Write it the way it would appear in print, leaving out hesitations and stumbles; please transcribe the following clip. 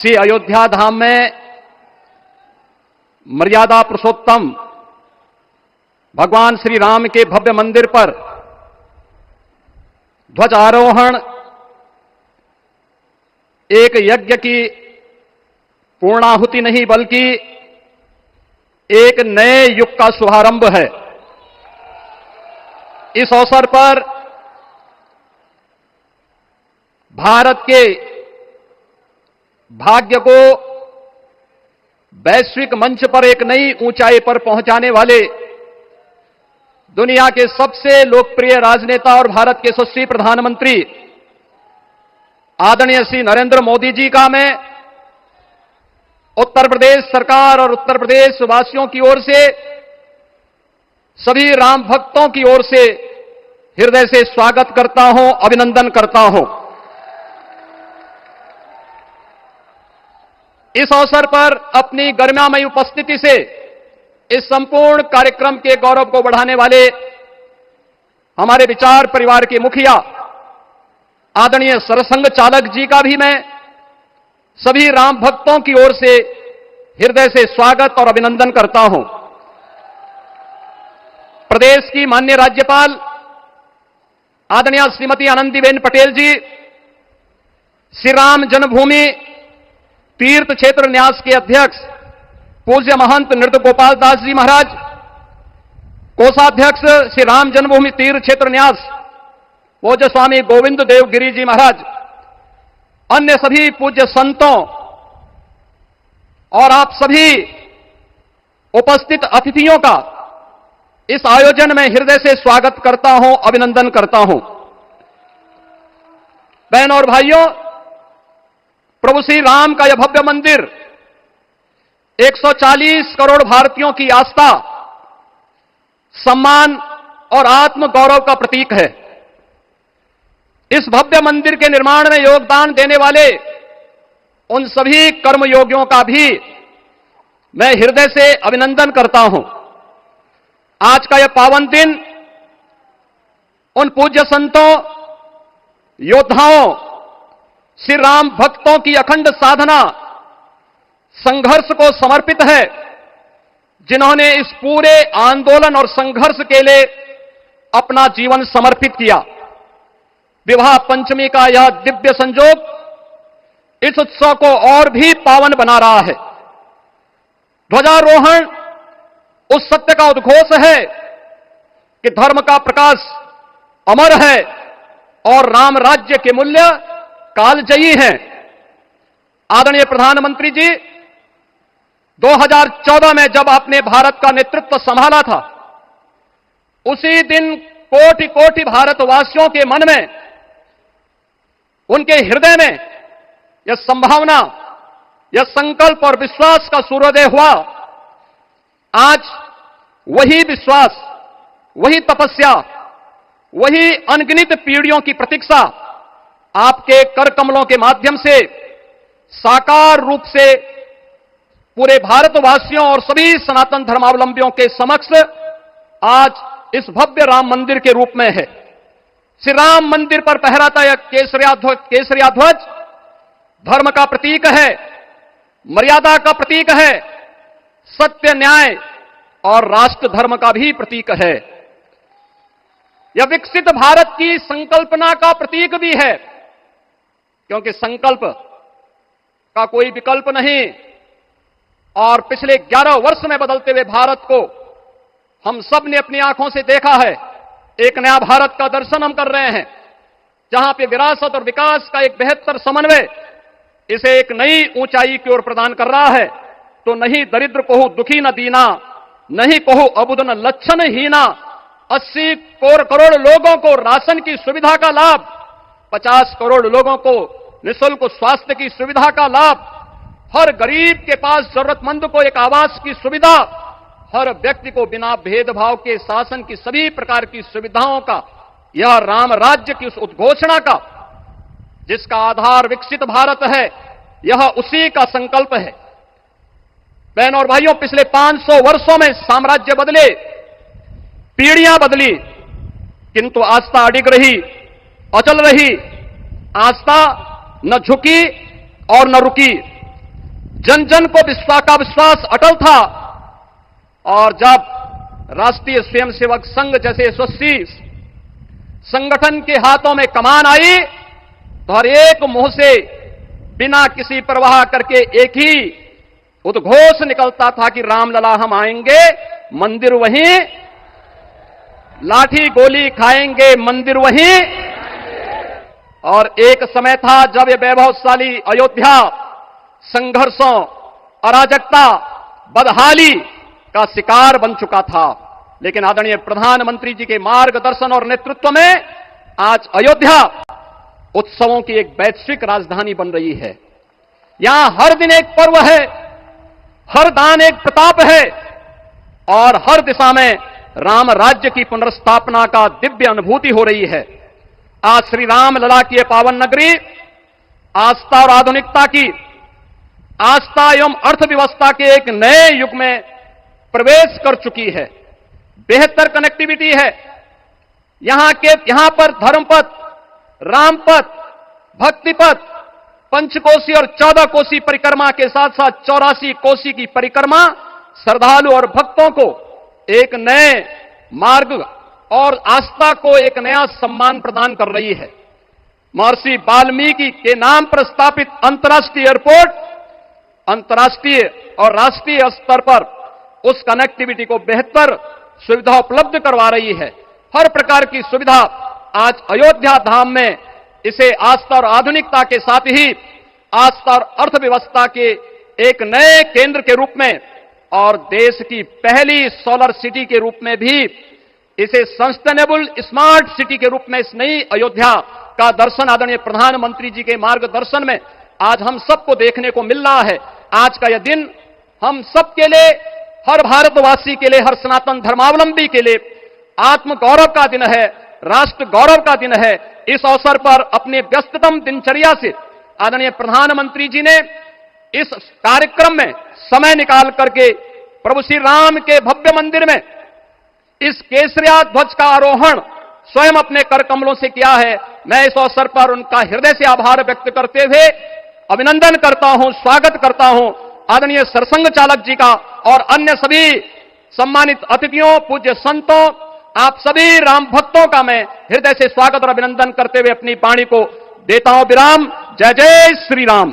श्री अयोध्या धाम में मर्यादा पुरुषोत्तम भगवान श्री राम के भव्य मंदिर पर ध्वजारोहण एक यज्ञ की पूर्णाहुति नहीं बल्कि एक नए युग का शुभारंभ है। इस अवसर पर भारत के भाग्य को वैश्विक मंच पर एक नई ऊंचाई पर पहुंचाने वाले दुनिया के सबसे लोकप्रिय राजनेता और भारत के यशस्वी प्रधानमंत्री आदरणीय श्री नरेंद्र मोदी जी का मैं उत्तर प्रदेश सरकार और उत्तर प्रदेश वासियों की ओर से सभी राम भक्तों की ओर से हृदय से स्वागत करता हूं, अभिनंदन करता हूं। इस अवसर पर अपनी गरिमामयी उपस्थिति से इस संपूर्ण कार्यक्रम के गौरव को बढ़ाने वाले हमारे विचार परिवार के मुखिया आदरणीय सरसंघ चालक जी का भी मैं सभी राम भक्तों की ओर से हृदय से स्वागत और अभिनंदन करता हूं। प्रदेश की माननीय राज्यपाल आदरणीय श्रीमती आनंदीबेन पटेल जी, श्री राम जन्मभूमि तीर्थ क्षेत्र न्यास के अध्यक्ष पूज्य महंत नृत्य गोपाल दास जी महाराज, कोषाध्यक्ष श्री राम जन्मभूमि तीर्थ क्षेत्र न्यास पूज्य स्वामी गोविंद देव गिरी जी महाराज, अन्य सभी पूज्य संतों और आप सभी उपस्थित अतिथियों का इस आयोजन में हृदय से स्वागत करता हूं, अभिनंदन करता हूं। बहनों और भाइयों, प्रभु श्री राम का यह भव्य मंदिर 140 करोड़ भारतीयों की आस्था, सम्मान और आत्म गौरव का प्रतीक है। इस भव्य मंदिर के निर्माण में योगदान देने वाले उन सभी कर्मयोगियों का भी मैं हृदय से अभिनंदन करता हूं। आज का यह पावन दिन उन पूज्य संतों, योद्धाओं, श्री राम भक्तों की अखंड साधना, संघर्ष को समर्पित है, जिन्होंने इस पूरे आंदोलन और संघर्ष के लिए अपना जीवन समर्पित किया। विवाह पंचमी का यह दिव्य संयोग इस उत्सव को और भी पावन बना रहा है। ध्वजारोहण उस सत्य का उद्घोष है कि धर्म का प्रकाश अमर है और राम राज्य के मूल्य कालजयी हैं। आदरणीय प्रधानमंत्री जी, 2014 में जब आपने भारत का नेतृत्व संभाला था, उसी दिन कोटि कोटि भारतवासियों के मन में, उनके हृदय में यह संभावना, यह संकल्प और विश्वास का सूर्योदय हुआ। आज वही विश्वास, वही तपस्या, वही अनगिनत पीढ़ियों की प्रतीक्षा आपके कर कमलों के माध्यम से साकार रूप से पूरे भारतवासियों और सभी सनातन धर्मावलंबियों के समक्ष आज इस भव्य राम मंदिर के रूप में है। श्री राम मंदिर पर फहराता यह केसरिया ध्वज धर्म का प्रतीक है, मर्यादा का प्रतीक है, सत्य, न्याय और राष्ट्र धर्म का भी प्रतीक है। यह विकसित भारत की संकल्पना का प्रतीक भी है, क्योंकि संकल्प का कोई विकल्प नहीं। और पिछले 11 वर्ष में बदलते हुए भारत को हम सब ने अपनी आंखों से देखा है। एक नया भारत का दर्शन हम कर रहे हैं, जहां पे विरासत और विकास का एक बेहतर समन्वय इसे एक नई ऊंचाई की ओर प्रदान कर रहा है। तो नहीं दरिद्र को दुखी न दीना, नहीं को अबुद न लक्षण हीना, 80 करोड़ लोगों को राशन की सुविधा का लाभ, 50 करोड़ लोगों को निःशुल्क स्वास्थ्य की सुविधा का लाभ, हर गरीब के पास जरूरतमंद को एक आवास की सुविधा, हर व्यक्ति को बिना भेदभाव के शासन की सभी प्रकार की सुविधाओं का यह राम राज्य की उस उद्घोषणा का, जिसका आधार विकसित भारत है, यह उसी का संकल्प है। बहनों और भाइयों, पिछले 500 वर्षों में साम्राज्य बदले, पीढ़ियां बदली, किंतु आस्था अडिग रही, अचल रही। आस्था न झुकी और न रुकी, जन जन को विश्वास अटल था। और जब राष्ट्रीय स्वयंसेवक संघ जैसे यशस्वी संगठन के हाथों में कमान आई तो हर एक मुंह से बिना किसी परवाह करके एक ही उद्घोष निकलता था कि रामलला हम आएंगे, मंदिर वहीं, लाठी गोली खाएंगे, मंदिर वहीं। और एक समय था जब ये वैभवशाली अयोध्या संघर्षों, अराजकता, बदहाली का शिकार बन चुका था। लेकिन आदरणीय प्रधानमंत्री जी के मार्गदर्शन और नेतृत्व में आज अयोध्या उत्सवों की एक वैश्विक राजधानी बन रही है। यहां हर दिन एक पर्व है, हर दान एक प्रताप है और हर दिशा में राम राज्य की पुनर्स्थापना का दिव्य अनुभूति हो रही है। आज श्री राम लला की पावन नगरी आस्था और आधुनिकता की, आस्था एवं अर्थव्यवस्था के एक नए युग में प्रवेश कर चुकी है। बेहतर कनेक्टिविटी है। यहां पर धर्मपथ, रामपथ, भक्तिपथ, पंचकोसी और 14 कोसी परिक्रमा के साथ साथ 84 कोसी की परिक्रमा श्रद्धालु और भक्तों को एक नए मार्ग और आस्था को एक नया सम्मान प्रदान कर रही है। महर्षि वाल्मीकि के नाम पर स्थापित अंतर्राष्ट्रीय एयरपोर्ट अंतर्राष्ट्रीय और राष्ट्रीय स्तर पर उस कनेक्टिविटी को बेहतर सुविधा उपलब्ध करवा रही है। हर प्रकार की सुविधा आज अयोध्या धाम में इसे आस्था और आधुनिकता के साथ ही आस्था और अर्थव्यवस्था के एक नए केंद्र के रूप में और देश की पहली सोलर सिटी के रूप में भी, इसे सस्टेनेबल स्मार्ट सिटी के रूप में इस नई अयोध्या का दर्शन आदरणीय प्रधानमंत्री जी के मार्गदर्शन में आज हम सबको देखने को मिल रहा है। आज का यह दिन हम सबके लिए, हर भारतवासी के लिए, हर सनातन धर्मावलंबी के लिए आत्म गौरव का दिन है, राष्ट्र गौरव का दिन है। इस अवसर पर अपने व्यस्ततम दिनचर्या से आदरणीय प्रधानमंत्री जी ने इस कार्यक्रम में समय निकाल करके प्रभु श्री राम के भव्य मंदिर में इस केसरिया ध्वज का आरोहण स्वयं अपने कर कमलों से किया है। मैं इस अवसर पर उनका हृदय से आभार व्यक्त करते हुए अभिनंदन करता हूं, स्वागत करता हूं आदरणीय सरसंघ चालक जी का और अन्य सभी सम्मानित अतिथियों, पूज्य संतों, आप सभी राम भक्तों का मैं हृदय से स्वागत और अभिनंदन करते हुए अपनी वाणी को देता हूं विराम। जय जय श्री राम।